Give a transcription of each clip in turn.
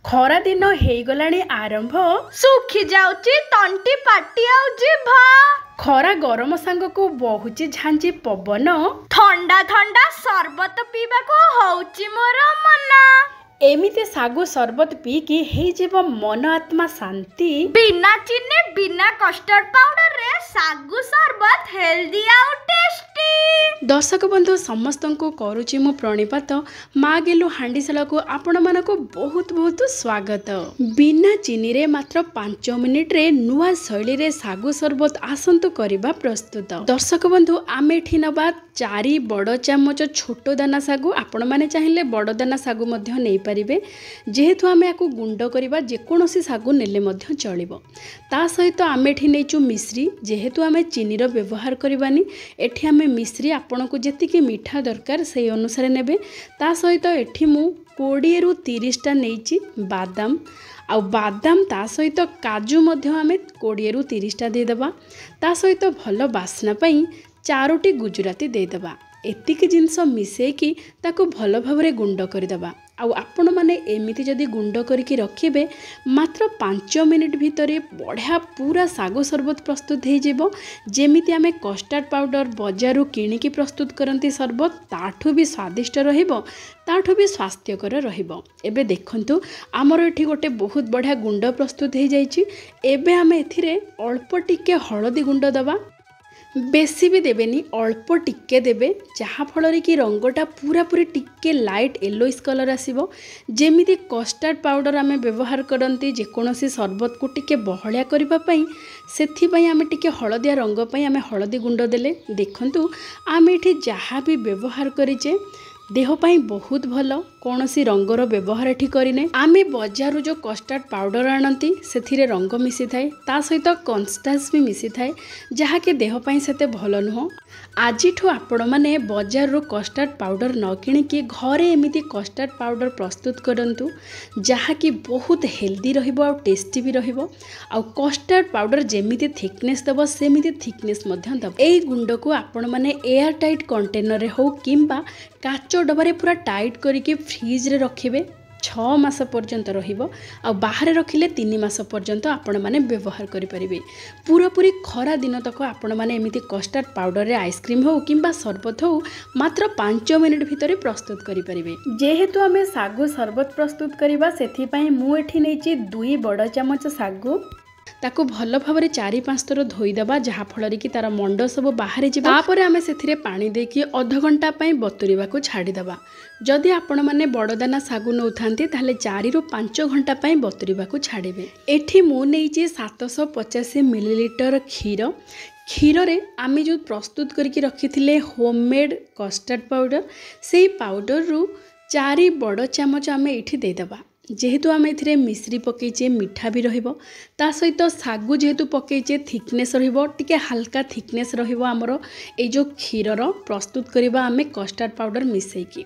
खरा दिन हेगलाणी आरंभ सुखी जाउची तंटी पाटी आउ जिभा खरा गरम सांग को बहुची झांझी पवन ठंडा ठंडा सरबत पीबा को होउची मोर मना एमिते सागु सरबत पी की हे जीव मन आत्मा शांति बिना चीनी बिना कस्टर्ड पाउडर रे सागु सरबत हेल्दी आउ टेस्टी। दर्शक बंधु समस्त को करुची मु प्रणिपात माँ गेलु हांडीशाला को आपण मानको बहुत बहुत स्वागत। बिना चीनी रे मात्र 5 मिनिट रे नुआ शैली रे सागु सरबत आसंतु करिबा प्रस्तुत। दर्शक बंधु आमे एठी नबा 4 बड़ चामच छोट दाना सागु आपण माने चाहिए बड़ दाना सागु मध्य नहीं पारिबे जेहेतु आमे याकु गुंड करिबा जेकोनोसी सागु नेले मध्य चलिबो। ता सहित आमे एठी नेचु मिश्री जेहेतु आमे चीनी रो व्यवहार करबानी एठी आमे मिश्री आपनको जेतिकी मीठा दरकार से अनुसार नेबे। ता सहित एठी मु 20 रु 30 टा नेइची बादाम आ बादाम ता सहित काजू मध्य आमे 20 रु 30 टा दे देबा। ता सहित भल बास्ना पई 4टी गुजराती देदेबा। एतिक जिनस मिसेकी ताको भल भावरे गुंड करदेबा। आउ आपण माने एमिति जदि गुंड करिकी रखिबे मात्र 5 मिनिट भितरे बढ़िया पूरा सागु सरबत प्रस्तुत हो जिवो। जेमिति आमे कस्टर्ड पाउडर बजारू किणिकी प्रस्तुत करंती सरबत ताठू भी स्वादिष्ट रहिबो ताठू भी स्वास्थ्यकर रहिबो। एबे देखंतु आमर एठी गोटे बहुत बढ़िया गुंड प्रस्तुत हो जाइछि। एबे आमे एथिरे अल्प टिके हळदी गुंड दबा बेसी भी देबेनी अल्प टिके देबे जहाँ फल कि रंगटा पूरा पूरी टिके लाइट येलोइश कलर आसीबो। जेमिति कस्टर्ड पाउडर आमे व्यवहार करंती जेकोनोसी सरबत को टिके बहलिया करिबा पई सेथि पई आमे टिके हळदिया रंग पई आमे हळदी गुंड देले। देखंतु आमे एठी जहाँ भी व्यवहार करिचे देह पाई बहुत भलो कौनसी रंगर व्यवहार एठी करिने। आमे बजारू जो कस्टर्ड पाउडर आनती सेथिरे रंग मिसी थाए ता सहित कन्स्टान्स भी मिसी थाए जहा के देह पाई सेते भलो नुह। आजिठू आपण माने बजारू कस्टर्ड पाउडर न किणिकी घरे एमिति कस्टर्ड पाउडर प्रस्तुत करंतु जहा कि बहुत हेल्दी रहिबो आ टेस्टी भी रहिबो। आ कस्टर्ड पाउडर जेमिति थिकनेस दबो सेमिति थिकनेस मध्य दबो। एई गुंड को आपण माने एयर टाइट कंटेनर रे हो किंबा काचो डबारे पूरा टाइट करिके फ्रिज रे रखिबे 6 मास पर्यंत रहिबो। आ बाहर रखिले 3 मास पर्यंत आपण माने व्यवहार करि परिबे। पूरा पूरी खरा दिन तक आपण माने एमिति कस्टर्ड पाउडर रे आइसक्रीम हो किंबा सरबत हो मात्र 5 मिनिट भितरे प्रस्तुत करि परिबे। जेहेतु आमे सागु सरबत प्रस्तुत करिबा सेथि पई मु एठी नेची 2 बड़ चामच सागु ताको भल भाव 4-5 थर धोईदेबा जहाँ फल कि तार मंड सब बाहर जा। तापर आमे सेथिरे पानी देकी अध घंटा पई बतुरिबा को छाड़ीदेबा। जदि आपण माने बड़ दाना सागु नौथांती ताहले 4 रु 5 घंटा पई बतुरिबा को छाड़ीबे। एठी मु नेइची 750 मिलीलीटर क्षीर। क्षीर रे आमे जो प्रस्तुत करके रखिथिले होममेड कस्टर्ड पाउडर सेही पाउडर रु 4 बड़ चामच आमे एठी देदेबा। जेहेतु आम ए मिश्री पकईचे मीठा भी रहिबो ता सहित सागु जेहेतु पकईचे थिकनेस रहिबो टिके हल्का थिकनेस रहिबो। आमर ए जो क्षीरर प्रस्तुत करिबा आमे कस्टर्ड पाउडर मिसेकी।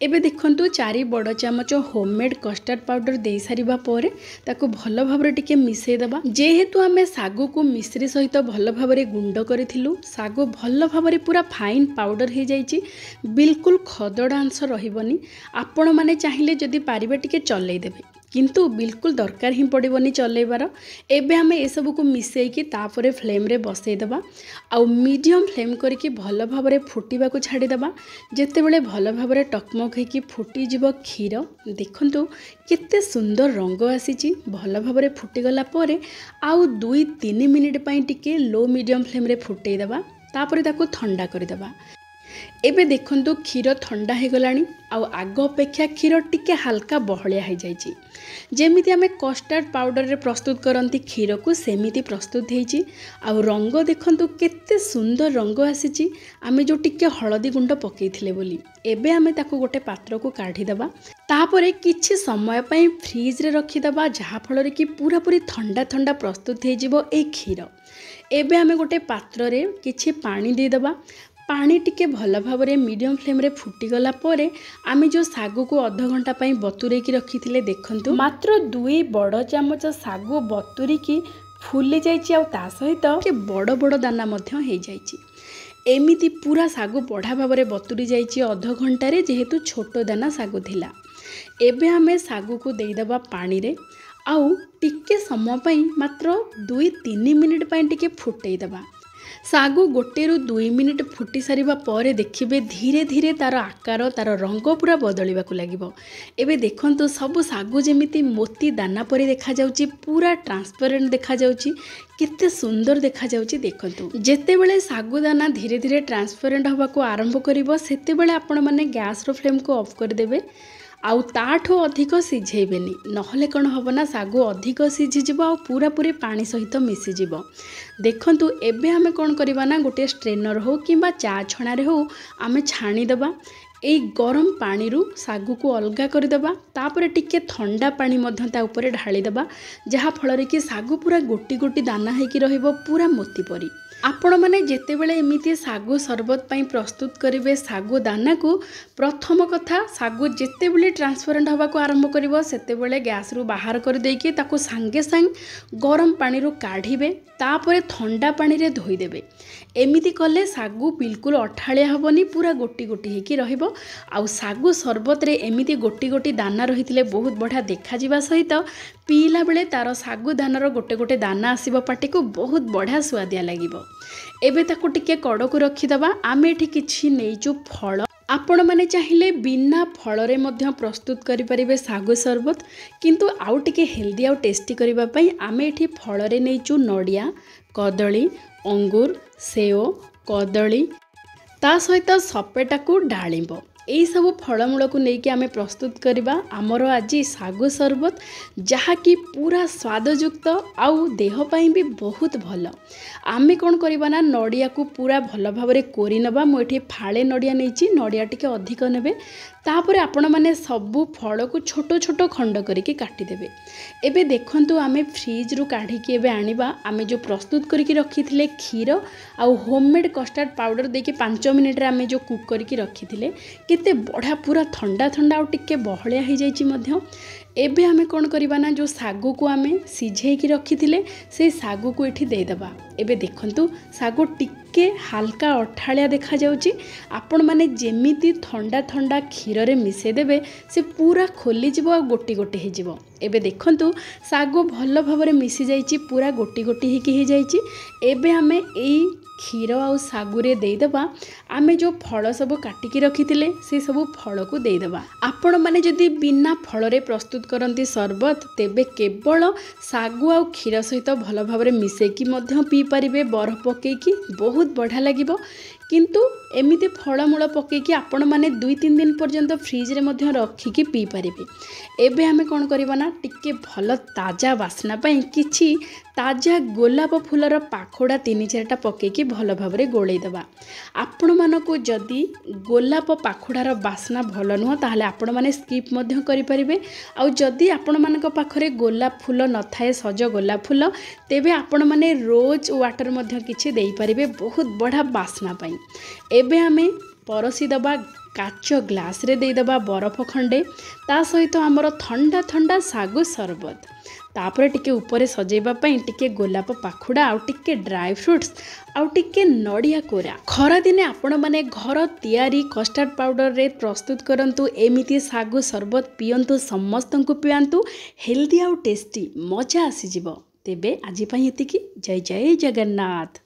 एबे देखंतु 4 बड़ चामच होममेड कस्टर्ड पाउडर दे सारिबा परे ताको भल भाबरे टिके मिसेई देबा। जेहेतु आमे सागु को मिश्री सहित भल भाबरे गुंड करिथिलु सागु भल भाबरे पूरा फाइन पाउडर हे जाईची बिल्कुल खदड़ा अंश रहिबोनी। आपण माने चाहिए जदि पारिबे टिके चले देबे किंतु बिल्कुल दरकार ही पड़ोनी चलेबार। एबे आमे ए सब को मिसेकी तापरे फ्लेम रे बसई देबा आउ मीडियम फ्लेम करके भल भाबरे फुटिबा को छाड़ी देबा। जेते बेले भल भाबरे टकमक हेकी फुटी जिवो क्षीर देखंतु केते सुंदर रंग आसीची। भल भाबरे फुटी गला परे आउ 2-3 मिनिट पई टिके लो मीडियम फ्लेम रे फुटई देबा तापरे ताको ठंडा कर देबा। एबे देखंतु क्षीर ठंडा हो गलानी आउ आग अपेक्षा क्षीर टिके हल्का बहलिया हो जाइछि। जेमिति आमे कस्टर्ड पाउडर रे प्रस्तुत करंती क्षीर को सेमिति प्रस्तुत हेछि। आउ रंग देखंतु केते सुंदर रंग आसीछि आमे जो टिके हळदी गुंड पकेइथिले बोली। एबे आमे ताको गोटे पात्र को काढी देबा तापरे किछि समय पई फ्रिज रे रखि देबा जहा फल कि पूरा पूरी ठंडा ठंडा प्रस्तुत हे जिवो ए क्षीर। एबे आमे गोटे पात्र रे किछि पानी दे देबा। पानी टिके भल भाव मीडियम फ्लेम रे फुटीगला परे आमे जो सागु को अध घंटा पई बतुरेकी रखिथिले देखंतु मात्र 2 बड़ चामच सागु बतुरीकी फुली जाइछि आ ता सहित के बड़ बड़ दाना मध्य हे जाइछि। एमिति पूरा सागु बढ़ा भाव बतुरी जाइछि अध घंटा रे जेहेतु छोट दाना सागु थिला। एबे आमे सागु को देदेबा पानी रे आउ टिके समय पई मात्र 2-3 मिनिट पई टिके फुटई देबा। सागु 1-2 मिनिट फुटी सारिबा परे देखिबे धीरे धीरे तार आकार तार रंग पूरा बदलिबाकु लागिबो। एबे देखंतु सब सागु जेमिति मोती दाना परी देखा जाउची, पूरा ट्रांसपेरेंट देखा जाउची, केते सुंदर देखा जाउची। देखंतु जेते बेले सागु दाना धीरे धीरे ट्रांसपेरेंट होबाकु आरंभ करिवो सेते बेले आपण माने गैस रो फ्लेम को ऑफ कर देबे आउ ताठो अधिक सिझेबेनी, नहले कौन हम ना सागु अधिक सिझीज आ पूरा पूरी पानी सहित मिसीज। देखंतु एबे हमें कौन करवा ना गोटे स्ट्रेनर हो कि चा छणारे हो आमे छाणीदेबा। एई गरम पानी रु सागु को अलगा करदेबा, तापर टिके ठंडा पानी मध्य ता ऊपर ढालीदेबा, जहा फल कि सागु पूरा गोटी गोटी दाना होइकी रहिबो पूरा मोती परी। आपण मैंने जिते बड़े एमती सागु सरबत पाई प्रस्तुत करेंगे सागु दाना को प्रथम कथा सागु जिते बड़े ट्रांसपेरेंट हवा को आरंभ करिवो सेते बेले गैस रु बाहर कर देकी ताको सांगे सांग गरम पानी रु काढ़ीबे, तापरे ठंडा पानी रे धोई देबे। एमिति कले सागु बिल्कुल अठालिया हबनी, पूरा गोटी गोटी हेकी रहिबो। आउ सागु सरबत रे एमिति गोटी गोटी दाना रहिथिले बहुत बढ़िया देखा जिबा सहित पीला बेले तार सागु दानार गोटे गोटे दाना आसीबो पाटी को बहुत बढ़िया स्वादिया लागिबो। एबे ताको टिके कड़क रखीदबा। आमे एठी किछि नेइचु फल, आपण माने चाहिए बिना फल रे मध्य प्रस्तुत करि परिबे सागु सरबत, किंतु आउ टिके हेल्दी आउ टेस्टी करिबा पई आमे एठी फल रे नेइचु नडिया, कदली, अंगूर, सेओ, कदली, ता सहित सपेटा को डालिंब, यही सब फलमूल को लेकिन आमे प्रस्तुत करवा आमर आज सागु सरबत, जहाँकि पूरा स्वादयुक्त आउ देह पाई भी बहुत भल। आमे कौन करवा ना नड़िया को पूरा भल भाव में कोरी नबा। मुझे फाड़े नड़िया नहीं, नड़िया टिके अधिक नेबे, तापर आपण माने सबू फल को छोट छोट खंड करके काटिदेबे। एबे देखंतु आमे फ्रिज रु काढ़िकी एबे आनिबा। आमे जो प्रस्तुत करके रखिथिले क्षीर आउ होममेड कस्टर्ड पाउडर देके 5 मिनिट रे आमे जो कुक करके रखिथिले केते बढ़िया पूरा ठंडा ठंडा आउ टिके बहलिया हो जाइछि मध्य। एबे आमे कौन करवा ना जो सागु को आमे सिझेकी रखिथिले से सागु को एठी देदेबा। एबे देखंतु सागु टिके हल्का अठालिया देखा जाउची। आपण माने जेमिति ठंडा ठंडा क्षीर रे मिसे देबे से पूरा खोली जिवो आ गोटी गोटी हे जिवो। एबे देखंतु सागु भल भाव में मिसी जाइची, पूरा गोटी गोटी हेकी हे जाइची। एबे आमे एई क्षीर आउ सागुरे देदेबा। आमे जो फल सब काटिकी रखिथिले से सब फल को देदेबा। आपण माने जदि बिना फल रे प्रस्तुत करंती सरबत, तेबे केवल सागु आउ क्षीर सहित भल भाव में मिसेकी मध्य पी परिबे बरफ पकेकी, बहुत बढ़िया लागिबो। किंतु एमिति फलमूल पकेकी आपण माने 2-3 दिन पर्यंत फ्रिज रे मध्य रखिकी पी परिबे। एबे हमें कौन करवा ना टिके भल ताजा बास्ना पाई किछि ताजा गोलाप फूलर पाखोड़ा 3-4टा पकेकी भल भाव में गोलई देबा। आपण मानको जदि गोलाप पाखोड़ार बास्ना भल नुह ताहले आपण माने स्किप मध्य करि परिबे। आउ जदि आपण मानक पाखरे गोलाप फूल न थाए सज गोलाप फूल, तेबे आपण माने रोज वाटर मध्य किछि देई परिबे बहुत बढ़िया बास्ना पाई। एबे आमे परसी दबा काच ग्लास रे दे दबा बरफ खंडे, ता सहित आमर ठंडा ठंडा सागु सरबत, तापर टिके ऊपर सजेबा पई टिके गोलाप पाखुड़ा आउ टिके ड्राई फ्रूट्स आउ टिके नड़िया कोरा। खरा दिने आपण माने घर तैयारी कस्टर्ड पाउडर रे प्रस्तुत करंतु, एमिति सागु सरबत पियंतु, समस्तंकु पियंतु, हेल्दी आउ टेस्टी मजा आसी जिवो। तेबे आजि पई एतिकी। जय जय जगन्नाथ।